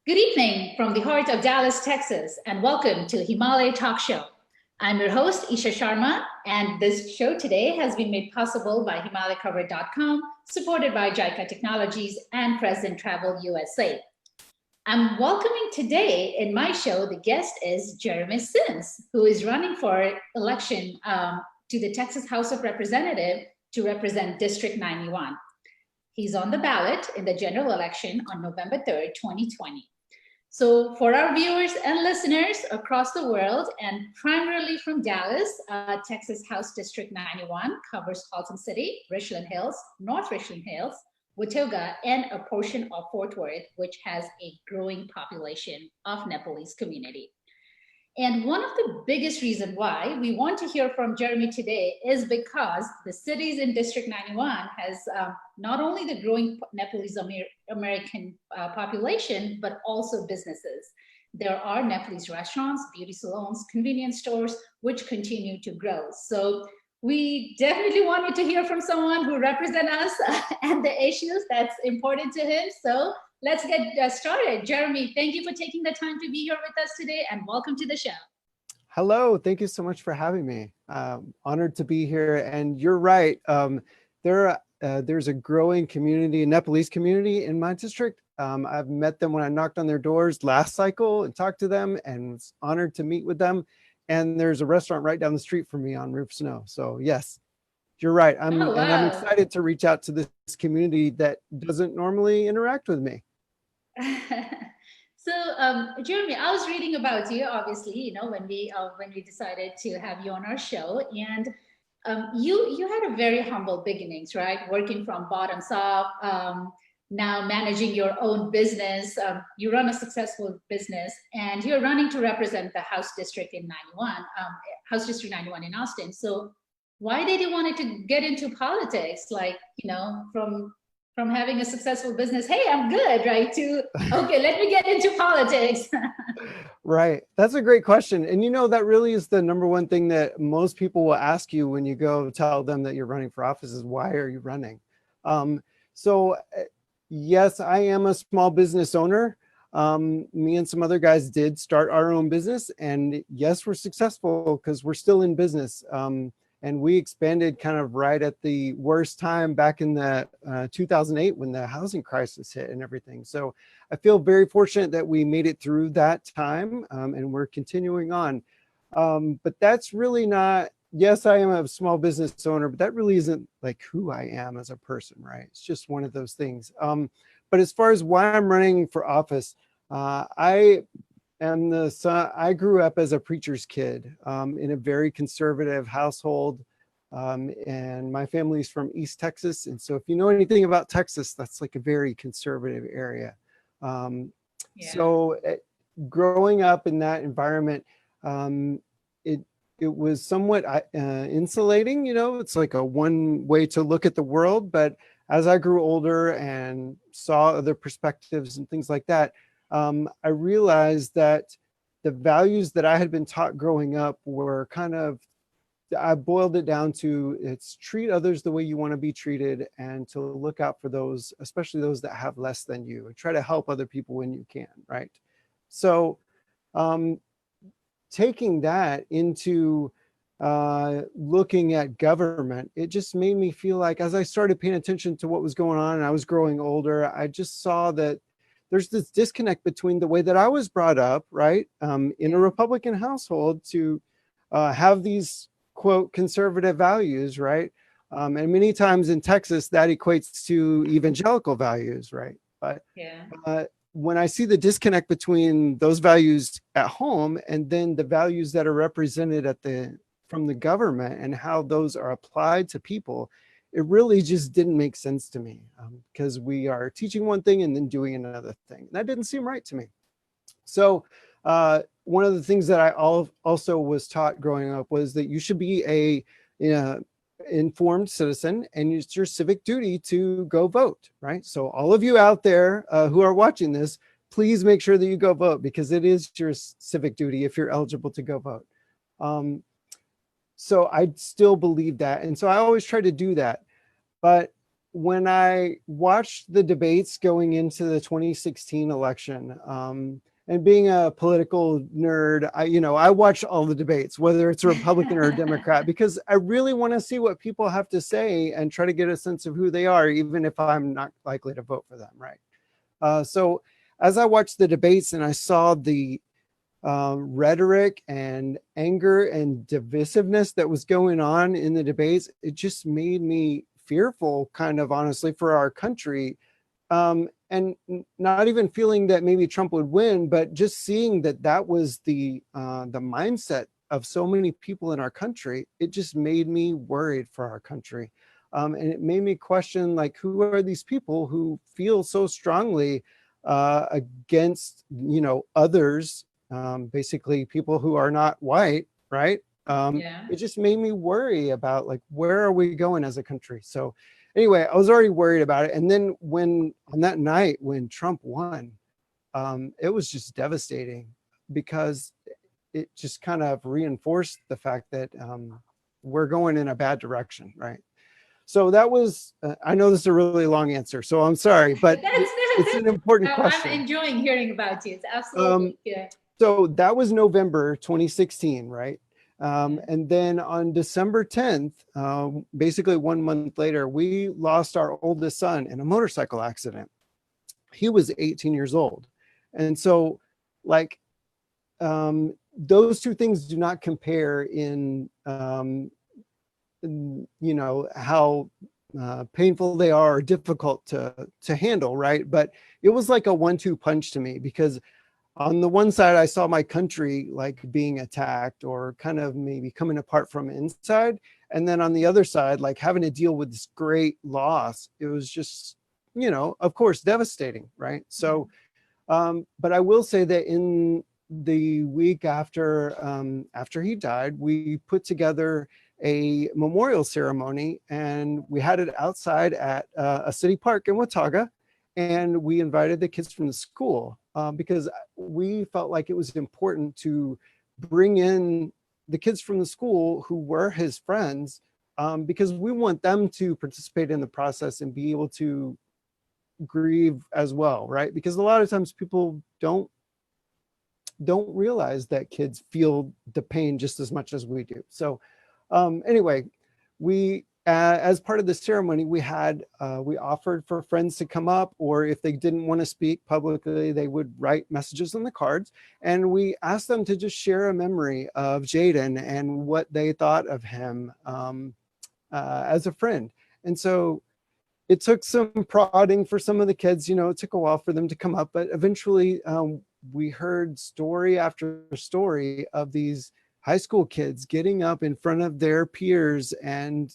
Good evening from the heart of Dallas, Texas, and welcome to Himalaya Talk Show. I'm your host, ISHA SHARMA, and this show today has been made possible by himalayakhabar.com, supported by JICA Technologies and President Travel USA. I'm welcoming today in my show, the guest is Jeromey, who is running for election to the Texas House of Representatives to represent District 91. He's on the ballot in the general election on November 3rd, 2020. So for our viewers and listeners across the world, and primarily from Dallas, Texas House District 91 covers Haltom City, Richland Hills, North Richland Hills, Watauga, and a portion of Fort Worth, which has a growing population of Nepalese community. And one of the biggest reasons why we want to hear from Jeromey today is because the cities in District 91 has not only the growing Nepalese American population, but also businesses. There are Nepalese restaurants, beauty salons, convenience stores, which continue to grow. So we definitely wanted to hear from someone who represents us and the issues that's important to him. So let's get started. Jeromey, thank you for taking the time to be here with us today, and welcome to the show. Hello, thank you so much for having me. Honored to be here. And you're right, there's a growing community, a Nepalese community in my district. I've met them when I knocked on their doors last cycle and talked to them, and was honored to meet with them. And there's a restaurant right down the street from me on Roof Snow. So yes, you're right. And I'm excited to reach out to this community that doesn't normally interact with me. So, Jeromey, I was reading about you, obviously, when we decided to have you on our show, and you had a very humble beginnings, right? Working from bottoms up, now managing your own business. You run a successful business, and you're running to represent the House District in 91, House District 91 in Austin. So, why did you want to get into politics? Like, from having a successful business, hey, I'm good, right? To, okay, let me get into politics. Right. That's a great question. And that really is the number one thing that most people will ask you when you go tell them that you're running for office is, why are you running? Yes, I am a small business owner. Me and some other guys did start our own business, and yes, we're successful because we're still in business. And we expanded kind of right at the worst time back in the 2008 when the housing crisis hit and everything. So I feel very fortunate that we made it through that time, and we're continuing on. But that's really not, yes, I am a small business owner, but that really isn't like who I am as a person, right? It's just one of those things. But as far as why I'm running for office, I grew up as a preacher's kid in a very conservative household, and my family's from East Texas. And so if you know anything about Texas, that's like a very conservative area. So growing up in that environment, it was somewhat insulating, it's like a one way to look at the world. But as I grew older and saw other perspectives and things like that, I realized that the values that I had been taught growing up were I boiled it down to, it's treat others the way you want to be treated, and to look out for those, especially those that have less than you, and try to help other people when you can, right? So taking that into looking at government, it just made me feel like, as I started paying attention to what was going on and I was growing older, I just saw that there's this disconnect between the way that I was brought up, right, in a Republican household, to have these, quote, conservative values, right? And many times in Texas, that equates to evangelical values, right? But when I see the disconnect between those values at home and then the values that are represented from the government and how those are applied to people, it really just didn't make sense to me, because we are teaching one thing and then doing another thing. That didn't seem right to me. So one of the things that I also was taught growing up was that you should be a informed citizen, and it's your civic duty to go vote, right? So all of you out there who are watching this, please make sure that you go vote, because it is your civic duty if you're eligible to go vote. So I still believe that. And so I always try to do that. But when I watched the debates going into the 2016 election, and being a political nerd, I watch all the debates, whether it's a Republican or a Democrat, because I really want to see what people have to say and try to get a sense of who they are, even if I'm not likely to vote for them, right? So as I watched the debates and I saw the rhetoric and anger and divisiveness that was going on in the debates, it just made me fearful, kind of honestly, for our country. And not even feeling that maybe Trump would win, but just seeing that that was the mindset of so many people in our country, it just made me worried for our country. And it made me question, like, who are these people who feel so strongly against, others, basically people who are not white, right? Yeah. It just made me worry about, like, where are we going as a country? So anyway, I was already worried about it. And then on that night when Trump won, it was just devastating, because it just kind of reinforced the fact that we're going in a bad direction, right? So that was, I know this is a really long answer, so I'm sorry, but it's an important question. I'm enjoying hearing about you. It's absolutely, yeah. So that was November 2016, right? And then on December 10th, basically 1 month later, we lost our oldest son in a motorcycle accident. He was 18 years old. And so, like, those two things do not compare in how painful they are or difficult to handle, right? But it was like a 1-2 punch to me, because on the one side, I saw my country like being attacked or kind of maybe coming apart from inside. And then on the other side, like having to deal with this great loss. It was just, of course, devastating, right? So, but I will say that in the week after he died, we put together a memorial ceremony, and we had it outside at a city park in Watauga. And we invited the kids from the school because we felt like it was important to bring in the kids from the school who were his friends, because we want them to participate in the process and be able to grieve as well, right? Because a lot of times people don't realize that kids feel the pain just as much as we do. So anyway, we as part of the ceremony, we offered for friends to come up, or if they didn't want to speak publicly, they would write messages on the cards. And we asked them to just share a memory of Jaden and what they thought of him as a friend. And so it took some prodding for some of the kids. It took a while for them to come up, but eventually we heard story after story of these high school kids getting up in front of their peers and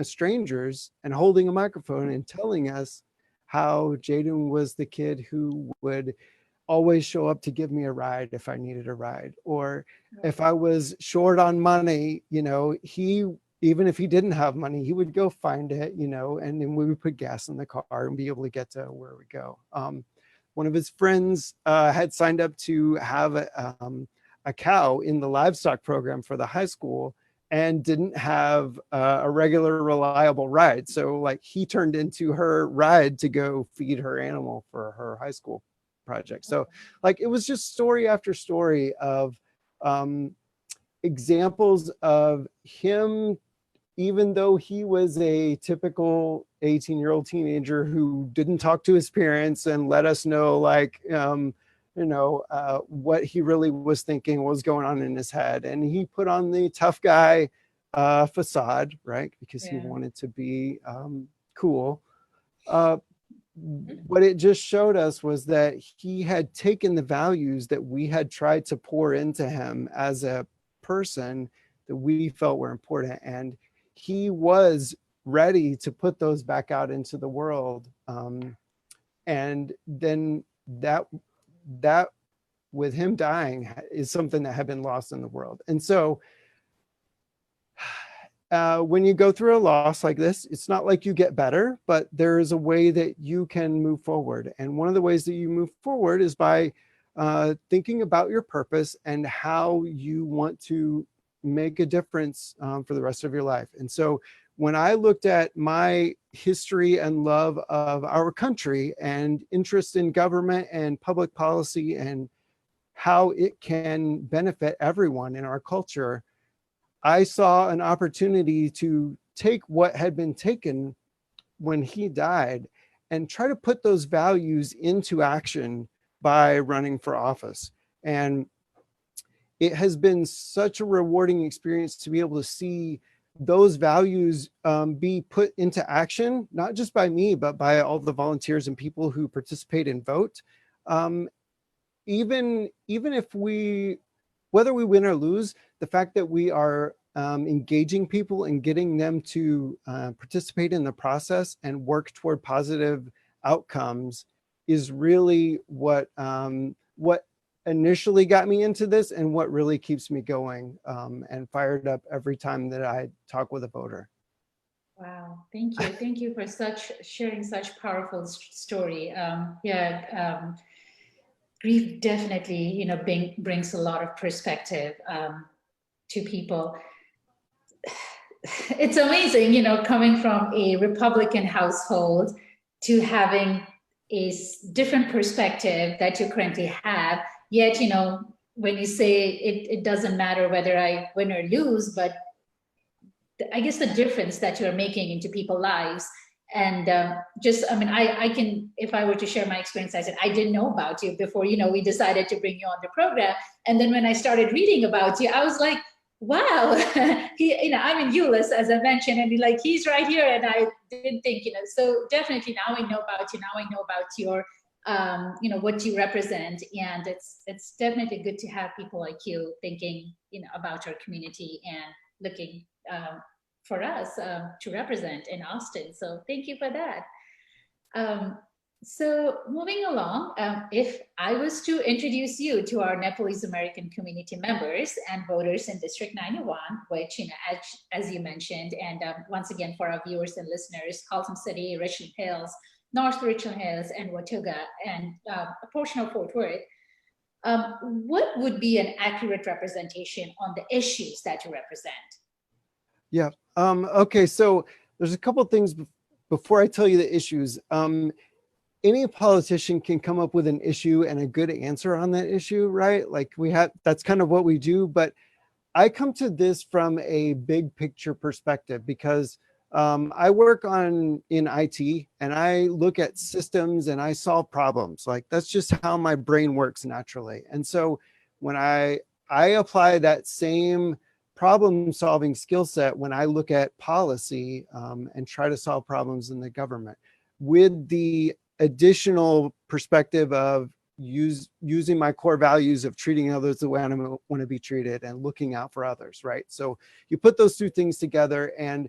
strangers and holding a microphone and telling us how Jaden was the kid who would always show up to give me a ride if I needed a ride, or if I was short on money, he, even if he didn't have money, he would go find it, and then we would put gas in the car and be able to get to where we go. One of his friends had signed up to have a cow in the livestock program for the high school, and didn't have a regular reliable ride. So like he turned into her ride to go feed her animal for her high school project. So like it was just story after story of examples of him, even though he was a typical 18-year-old teenager who didn't talk to his parents and let us know, like, what he really was thinking, what was going on in his head. And he put on the tough guy facade, right? Because he wanted to be cool. What it just showed us was that he had taken the values that we had tried to pour into him as a person that we felt were important. And he was ready to put those back out into the world. And then that with him dying is something that had been lost in the world. And so when you go through a loss like this, it's not like you get better, but there is a way that you can move forward. And one of the ways that you move forward is by thinking about your purpose and how you want to make a difference for the rest of your life. And so when I looked at my history and love of our country and interest in government and public policy and how it can benefit everyone in our culture, I saw an opportunity to take what had been taken when he died and try to put those values into action by running for office. And it has been such a rewarding experience to be able to see those values be put into action, not just by me, but by all the volunteers and people who participate and vote. Even if whether we win or lose, the fact that we are engaging people and getting them to participate in the process and work toward positive outcomes is really what initially got me into this and what really keeps me going and fired up every time that I talk with a voter. Wow, thank you. Thank you for sharing such powerful story. Grief definitely, brings a lot of perspective to people. It's amazing, coming from a Republican household to having a different perspective that you currently have. Yet, when you say it doesn't matter whether I win or lose, but I guess the difference that you're making into people's lives. And I can, if I were to share my experience, I said, I didn't know about you before, we decided to bring you on the program. And then when I started reading about you, I was like, wow, I'm in Euless, as I mentioned, and he's right here. And I didn't think, so definitely now I know about you. Now I know about your, what you represent. And it's definitely good to have people like you thinking, about our community and looking for us to represent in Austin. So thank you for that. So moving along, if I was to introduce you to our Nepalese American community members and voters in District 91, which, as you mentioned, and once again for our viewers and listeners, Haltom City, Richland Hills, North Richland Hills, and Watauga, and a portion of Fort Worth, what would be an accurate representation on the issues that you represent? Yeah. Okay. So there's a couple of things before I tell you the issues. Any politician can come up with an issue and a good answer on that issue, right? That's kind of what we do. But I come to this from a big picture perspective because I work in IT and I look at systems and I solve problems. That's just how my brain works naturally. And so when I apply that same problem solving skill set when I look at policy and try to solve problems in the government with the additional perspective of using my core values of treating others the way I want to be treated and looking out for others, right? So you put those two things together and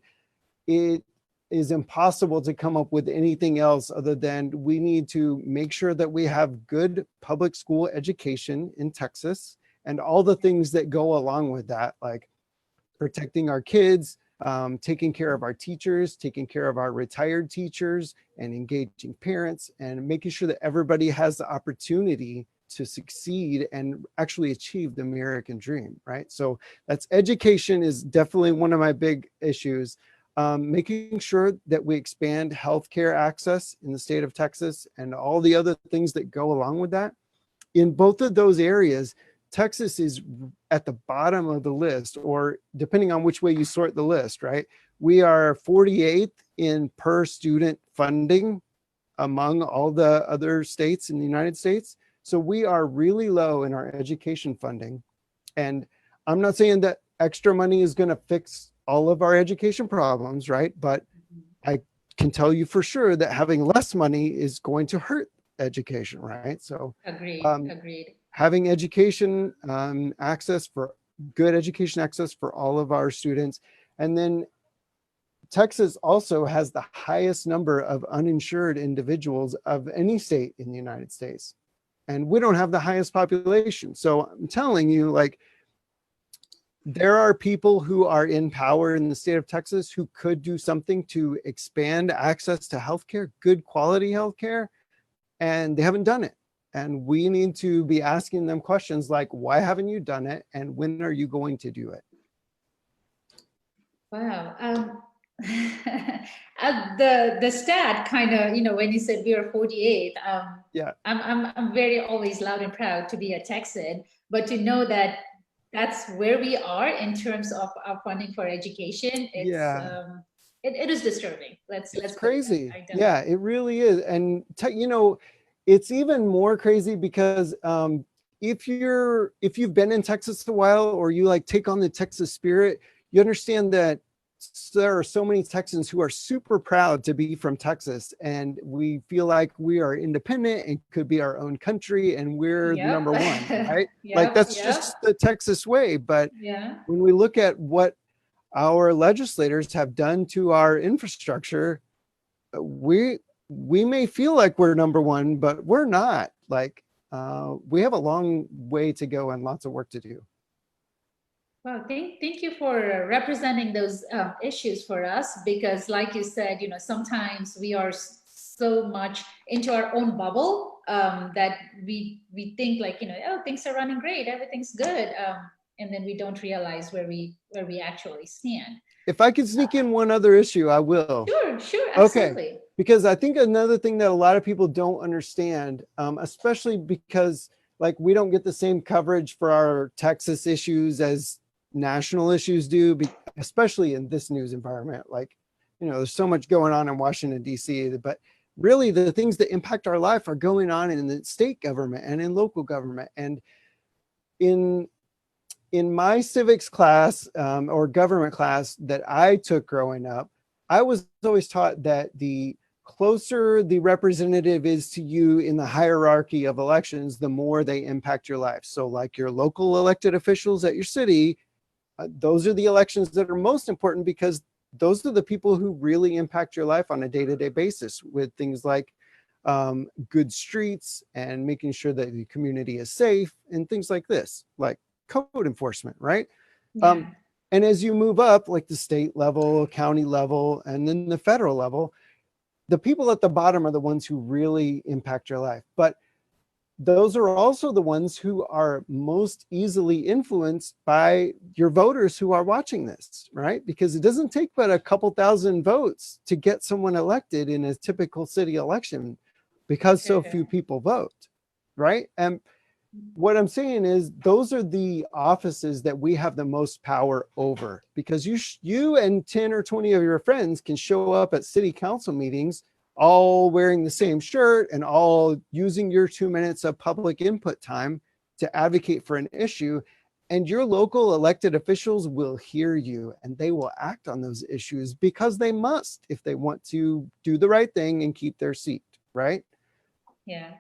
it is impossible to come up with anything else other than we need to make sure that we have good public school education in Texas and all the things that go along with that, like protecting our kids, taking care of our teachers, taking care of our retired teachers, and engaging parents, and making sure that everybody has the opportunity to succeed and actually achieve the American dream, right? So that's education is definitely one of my big issues. Making sure that we expand healthcare access in the state of Texas and all the other things that go along with that. In both of those areas, Texas is at the bottom of the list, or depending on which way you sort the list, right? We are 48th in per student funding among all the other states in the United States. So we are really low in our education funding. And I'm not saying that extra money is going to fix all of our education problems, right? But I can tell you for sure that having less money is going to hurt education, right? So Agreed. Having education good education access for all of our students. And then Texas also has the highest number of uninsured individuals of any state in the United States. And we don't have the highest population. So I'm telling you, there are people who are in power in the state of Texas who could do something to expand access to healthcare, good quality healthcare, and they haven't done it. And we need to be asking them questions like, why haven't you done it? And when are you going to do it? Wow. the stat kind of, when you said we are 48, Yeah. I'm very always loud and proud to be a Texan, but to know that that's where we are in terms of our funding for education, Yeah. it is disturbing. It's Let's put it that. crazy. I Yeah, definitely. it really is. And it's even more crazy because if you've been in Texas a while, or you like take on the Texas spirit, you understand that there are so many Texans who are super proud to be from Texas, and we feel like we are independent and could be our own country, and we're number one, Yep. right? Like Yep. that's Yep. just the Texas way. But Yeah. when we look at what our legislators have done to our infrastructure, we may feel like we're number one, but we're not. Like we have a long way to go and lots of work to do. Well, thank you for representing those issues for us, because, like you said, sometimes we are so much into our own bubble, that we think like, oh, things are running great, everything's good, and then we don't realize where we actually stand. If I could sneak in one other issue, I will. Sure, sure, Okay. absolutely. Because I think another thing that a lot of people don't understand, especially because like we don't get the same coverage for our Texas issues as national issues do, especially in this news environment. Like, there's so much going on in Washington, D.C., but really the things that impact our life are going on in the state government and in local government. And in my civics class or government class that I took growing up, I was always taught that the closer the representative is to you in the hierarchy of elections, the more they impact your life. So like your local elected officials at your city, those are the elections that are most important, because those are the people who really impact your life on a day-to-day basis, with things like good streets and making sure that the community is safe and things like this, like code enforcement, right? Yeah. And as you move up, like the state level, county level, and then the federal level, the people at the bottom are the ones who really impact your life. But those are also the ones who are most easily influenced by your voters who are watching this, right? Because it doesn't take but a couple thousand votes to get someone elected in a typical city election, because so few people vote, right? And what I'm saying is those are the offices that we have the most power over, because you and 10 or 20 of your friends can show up at city council meetings all wearing the same shirt and all using your 2 minutes of public input time to advocate for an issue. And your local elected officials will hear you and they will act on those issues, because they must if they want to do the right thing and keep their seat, right? Yeah.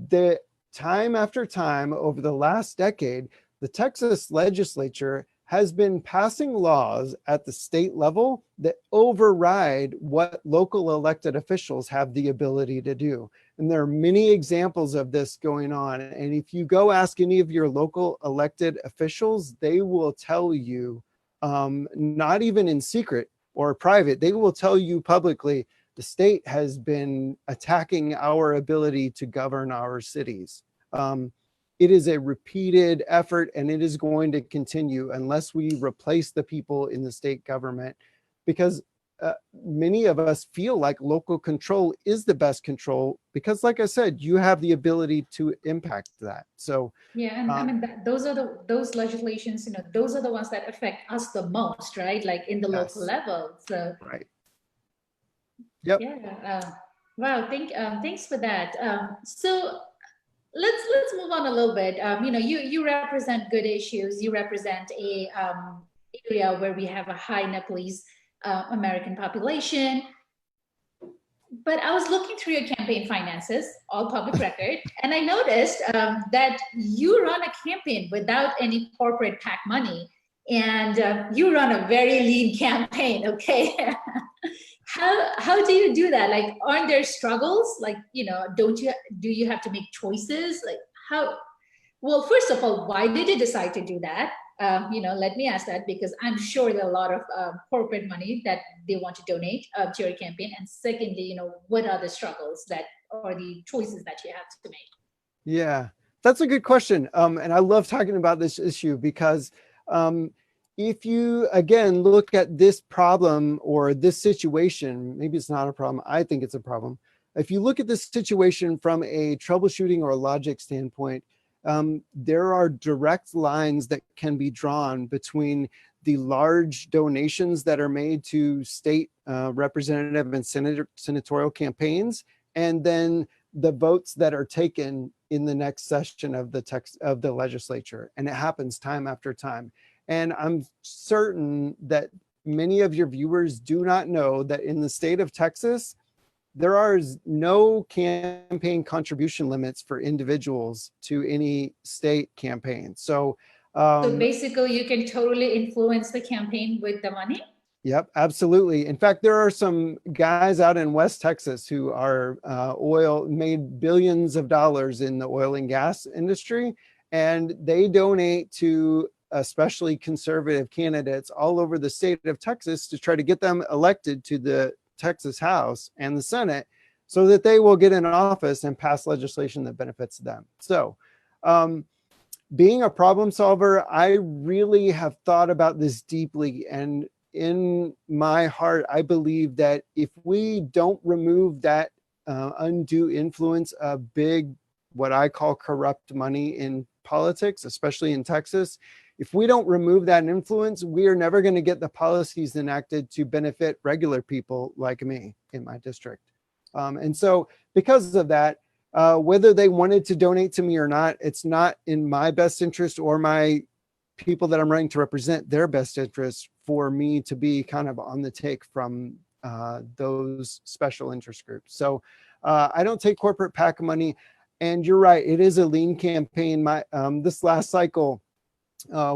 The time after time over the last decade, the Texas legislature has been passing laws at the state level that override what local elected officials have the ability to do. And there are many examples of this going on. And if you go ask any of your local elected officials, they will tell you, not even in secret or private, they will tell you publicly, the state has been attacking our ability to govern our cities. It is a repeated effort, and it is going to continue unless we replace the people in the state government, because many of us feel like local control is the best control, because like I said, you have the ability to impact that. So yeah, and I mean those legislations, those are the ones that affect us the most, right? Like in the local yes, level. So right. Yep. yeah, wow, thanks for that. So let's move on a little bit. You represent good issues. You represent a area where we have a high Nepalese American population. But I was looking through your campaign finances, all public record, and I noticed that you run a campaign without any corporate PAC money, and you run a very lean campaign. Okay, how do you do that? Like, aren't there struggles? Like, do you have to make choices? Like, how? Well, first of all, why did you decide to do that? Let me ask that, because I'm sure there are a lot of corporate money that they want to donate to your campaign. And secondly, what are the struggles that or the choices that you have to make? Yeah, that's a good question. And I love talking about this issue because if you, again, look at this problem or this situation, maybe it's not a problem, I think it's a problem. If you look at this situation from a troubleshooting or logic standpoint, there are direct lines that can be drawn between the large donations that are made to state representative and senatorial campaigns, and then the votes that are taken in the next session of the legislature. And it happens time after time. And I'm certain that many of your viewers do not know that in the state of Texas, there are no campaign contribution limits for individuals to any state campaign. So basically you can totally influence the campaign with the money? Yep, absolutely. In fact, there are some guys out in West Texas who are made billions of dollars in the oil and gas industry, and they donate to especially conservative candidates all over the state of Texas to try to get them elected to the Texas House and the Senate so that they will get in office and pass legislation that benefits them. So being a problem solver, I really have thought about this deeply, and in my heart, I believe that if we don't remove that undue influence of big, what I call corrupt money in politics, especially in Texas, if we don't remove that influence, we are never going to get the policies enacted to benefit regular people like me in my district. And so because of that, whether they wanted to donate to me or not, it's not in my best interest or my people that I'm running to represent their best interest for me to be kind of on the take from those special interest groups. So I don't take corporate PAC money. And you're right, it is a lean campaign. This last cycle,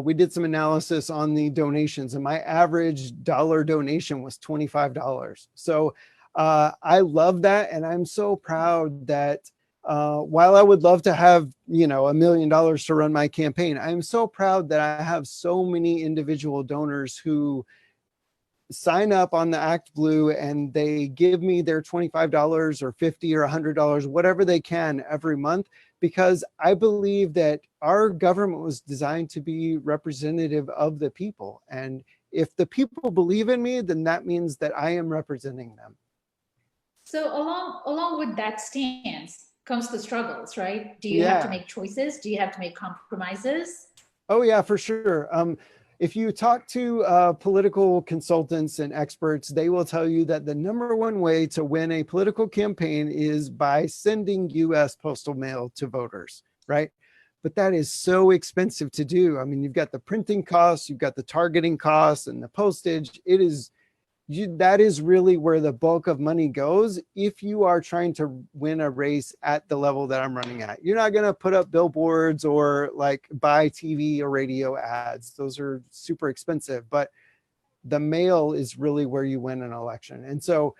we did some analysis on the donations, and my average dollar donation was $25. So I love that. And I'm so proud that while I would love to have, $1 million to run my campaign, I'm so proud that I have so many individual donors who sign up on the Act Blue and they give me their $25 or $50 or $100, whatever they can every month, because I believe that our government was designed to be representative of the people. And if the people believe in me, then that means that I am representing them. So along with that stance comes the struggles, right? Do you have to make choices? Do you have to make compromises? Oh yeah, for sure. If you talk to political consultants and experts, they will tell you that the number one way to win a political campaign is by sending US postal mail to voters, right? But that is so expensive to do. I mean, you've got the printing costs, you've got the targeting costs and the postage. That is really where the bulk of money goes if you are trying to win a race at the level that I'm running at. You're not going to put up billboards or like buy TV or radio ads. Those are super expensive, but the mail is really where you win an election. And so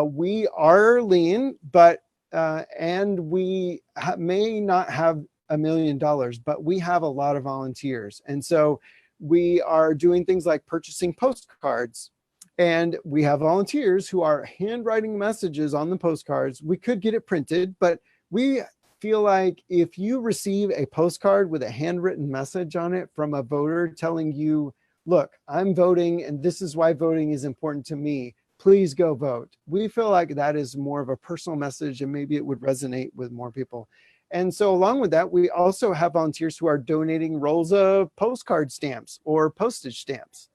we are lean, but and we may not have $1 million, but we have a lot of volunteers. And so we are doing things like purchasing postcards. And we have volunteers who are handwriting messages on the postcards. We could get it printed, but we feel like if you receive a postcard with a handwritten message on it from a voter telling you, look, I'm voting and this is why voting is important to me, please go vote. We feel like that is more of a personal message and maybe it would resonate with more people. And so along with that, we also have volunteers who are donating rolls of postcard stamps or postage stamps.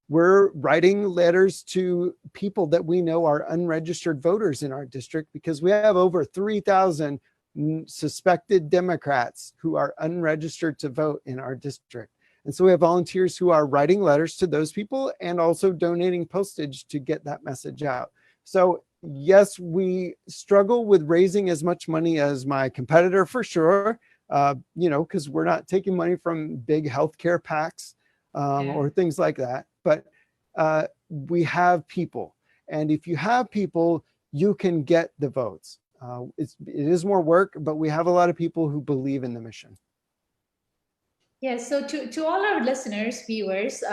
We're writing letters to people that we know are unregistered voters in our district because we have over 3,000 suspected Democrats who are unregistered to vote in our district. And so we have volunteers who are writing letters to those people and also donating postage to get that message out. So yes, we struggle with raising as much money as my competitor for sure, because we're not taking money from big healthcare PACs or things like that. But we have people. And if you have people, you can get the votes. It is more work, but we have a lot of people who believe in the mission. Yeah, so to all our listeners, viewers,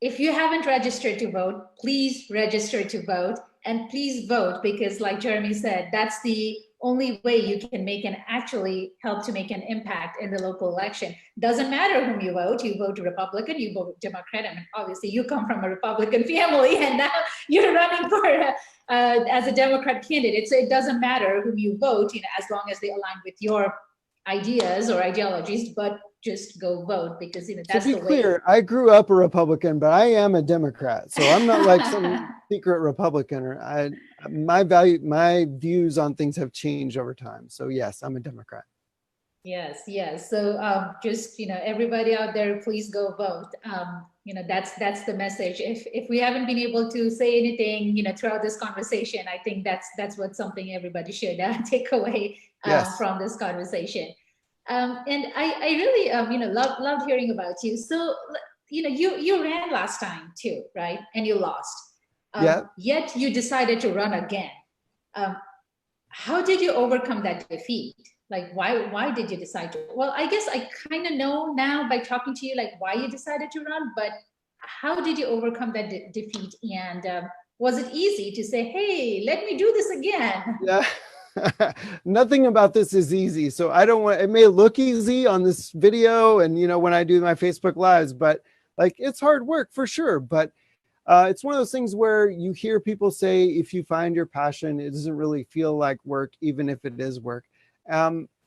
if you haven't registered to vote, please register to vote and please vote because like Jeremy said, that's the only way you can actually help to make an impact in the local election. Doesn't matter whom you vote Republican, you vote Democrat. I mean, obviously you come from a Republican family and now you're running for as a Democrat candidate. So it doesn't matter whom you vote, as long as they align with your ideas or ideologies, but just go vote, because that's the way. To be clear, I grew up a Republican, but I am a Democrat, so I'm not like some secret Republican. Or my views on things have changed over time. So yes, I'm a Democrat. Yes. So just everybody out there, please go vote. That's the message. If we haven't been able to say anything, throughout this conversation, I think that's what something everybody should take away from this conversation. And I really loved hearing about you. So you ran last time too, right? And you lost. Yet you decided to run again. How did you overcome that defeat? Like, why did you decide to? Well, I guess I kind of know now by talking to you, like why you decided to run, but how did you overcome that defeat? And was it easy to say, hey, let me do this again? Yeah. Nothing about this is easy. So I don't want, it may look easy on this video and, when I do my Facebook lives, but like, it's hard work for sure. But it's one of those things where you hear people say, if you find your passion, it doesn't really feel like work, even if it is work.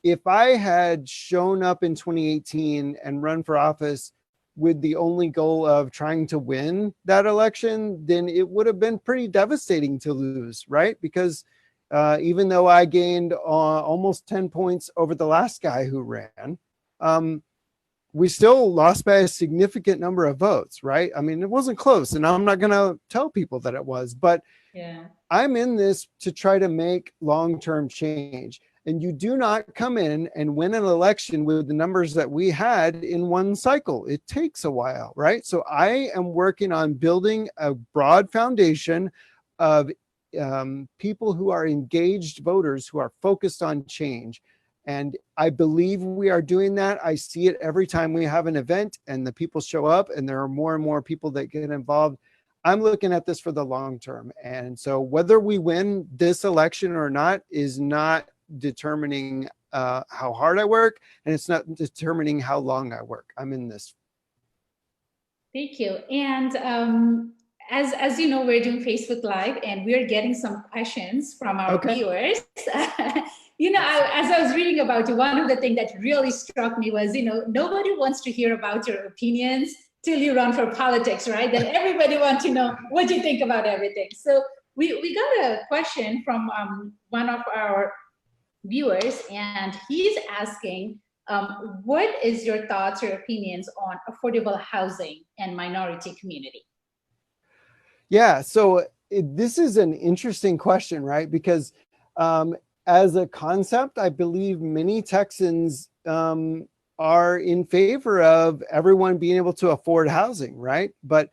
If I had shown up in 2018 and run for office with the only goal of trying to win that election, then it would have been pretty devastating to lose, right? Because even though I gained almost 10 points over the last guy who ran, we still lost by a significant number of votes, right? I mean, it wasn't close, and I'm not going to tell people that it was, but I'm in this to try to make long-term change. And you do not come in and win an election with the numbers that we had in one cycle. It takes a while, right? So I am working on building a broad foundation of people who are engaged voters who are focused on change. And I believe we are doing that. I see it every time we have an event and the people show up and there are more and more people that get involved. I'm looking at this for the long term. And so whether we win this election or not is not determining how hard I work, and it's not determining how long I work. I'm in this. Thank you. And as you know, we're doing Facebook Live and we're getting some questions from our viewers. As I was reading about you, one of the things that really struck me was, nobody wants to hear about your opinions till you run for politics, right? Then everybody wants to know what you think about everything. So we got a question from one of our viewers, and he's asking, what is your thoughts or opinions on affordable housing and minority community? Yeah, so this is an interesting question, right? Because as a concept, I believe many Texans are in favor of everyone being able to afford housing, right? But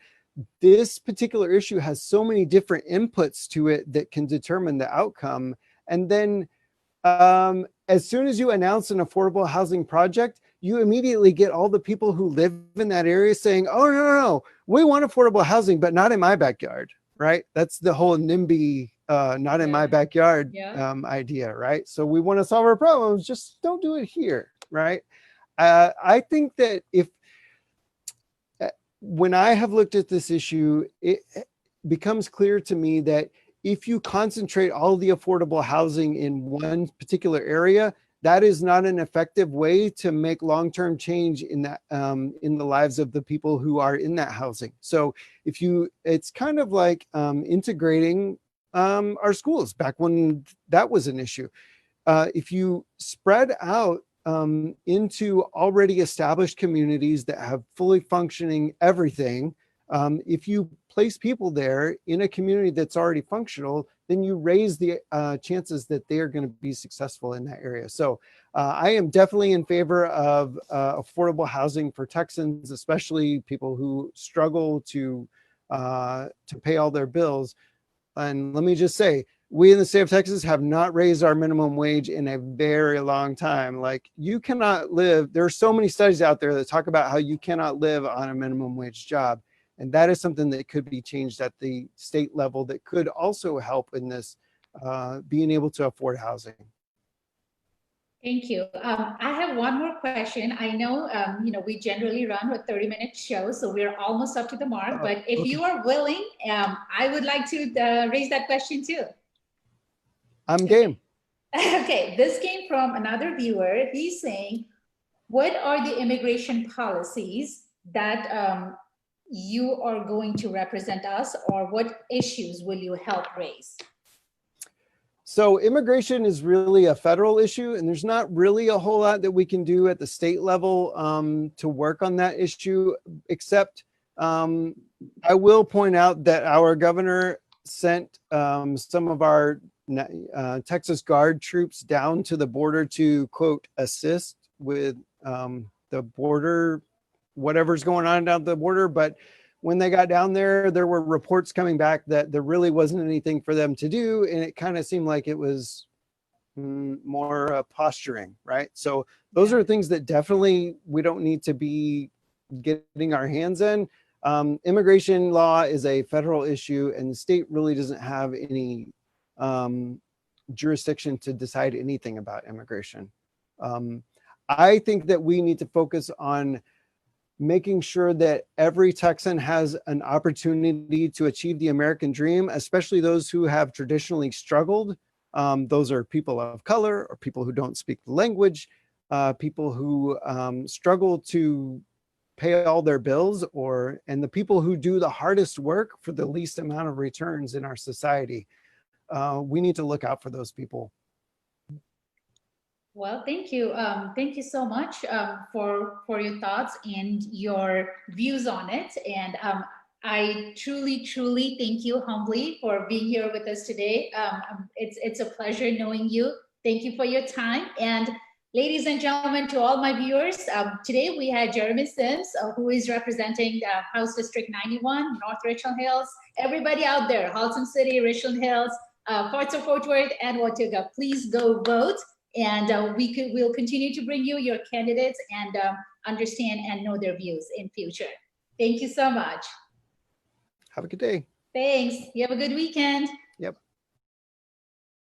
this particular issue has so many different inputs to it that can determine the outcome. And then as soon as you announce an affordable housing project, you immediately get all the people who live in that area saying, oh, no, we want affordable housing, but not in my backyard, right? That's the whole NIMBY, not in my backyard idea, right? So we want to solve our problems, just don't do it here, right? I think that when I have looked at this issue, it becomes clear to me that if you concentrate all the affordable housing in one particular area, that is not an effective way to make long-term change in that in the lives of the people who are in that housing. So it's kind of like integrating our schools back when that was an issue. If you spread out into already established communities that have fully functioning everything, if you place people there in a community that's already functional, then you raise the chances that they are going to be successful in that area. So I am definitely in favor of affordable housing for Texans, especially people who struggle to pay all their bills. And let me just say, we in the state of Texas have not raised our minimum wage in a very long time. Like, you cannot live, there are so many studies out there that talk about how you cannot live on a minimum wage job. And that is something that could be changed at the state level that could also help in this being able to afford housing. Thank you. I have one more question. I know, we generally run a 30-minute show, so we're almost up to the mark. But if you are willing, I would like to raise that question too. I'm game. Okay, this came from another viewer. He's saying, what are the immigration policies that you are going to represent us, or what issues will you help raise? So immigration is really a federal issue, and there's not really a whole lot that we can do at the state level to work on that issue, except I will point out that our governor sent some of our Texas Guard troops down to the border to, quote, assist with the border, whatever's going on down the border. But when they got down there, there were reports coming back that there really wasn't anything for them to do. And it kind of seemed like it was more posturing, right? So those are things that definitely we don't need to be getting our hands in. Immigration law is a federal issue, and the state really doesn't have any jurisdiction to decide anything about immigration. I think that we need to focus on making sure that every Texan has an opportunity to achieve the American dream, especially those who have traditionally struggled. Those are people of color or people who don't speak the language, people who struggle to pay all their bills, and the people who do the hardest work for the least amount of returns in our society. We need to look out for those people. Well, thank you. Thank you so much for your thoughts and your views on it. And I truly, truly thank you humbly for being here with us today. It's a pleasure knowing you. Thank you for your time. And ladies and gentlemen, to all my viewers, today we had Jeromey Sims, who is representing House District 91, North Richland Hills. Everybody out there, Haltom City, Richland Hills, parts of Fort Worth, and Watauga, please go vote. And we'll continue to bring you your candidates and understand and know their views in future. Thank you so much. Have a good day. Thanks. You have a good weekend. Yep.